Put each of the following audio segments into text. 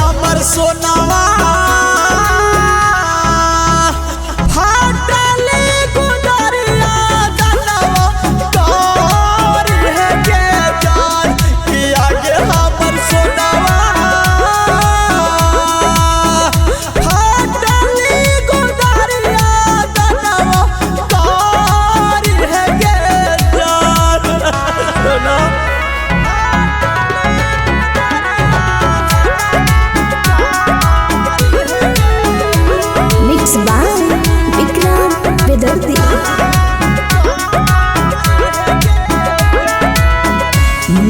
हमर सोनावा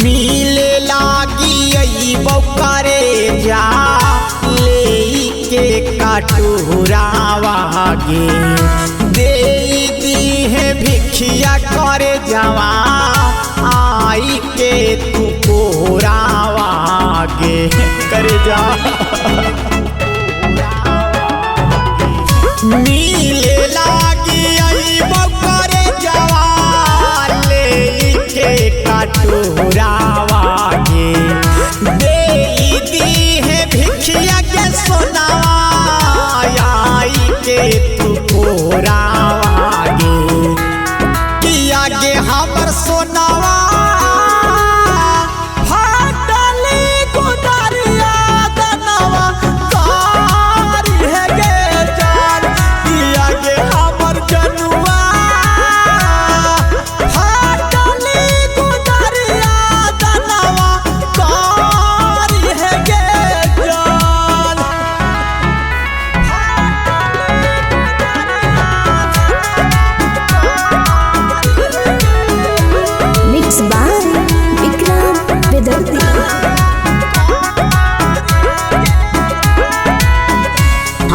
मिले लागी बौकारे जा ले के कटोरावा गे दे दी है भिखिया करे जवा आई के तू कोरावा गे करे जा मिले लागी बौकारे जवा ले के कटोरावा गे दे दी है भिखिया के सोनावा आई के तू कोरावा गे किया गे हमर सोनावा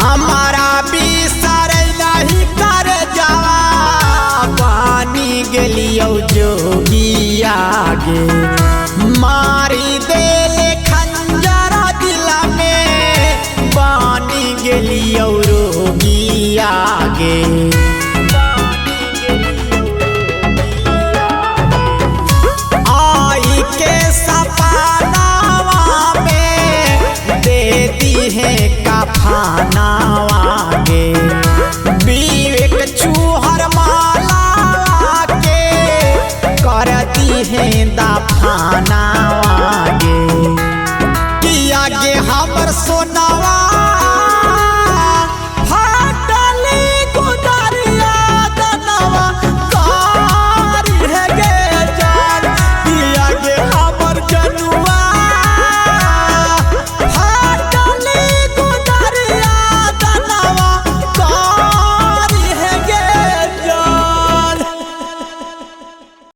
हमारा बिसर नहीं कर जावा पानी गेलियो जोगिया गे मारी दे खंजरा दिल में पानी गेलियो रोगिया गे आई के सपनावा में दे दी है कफन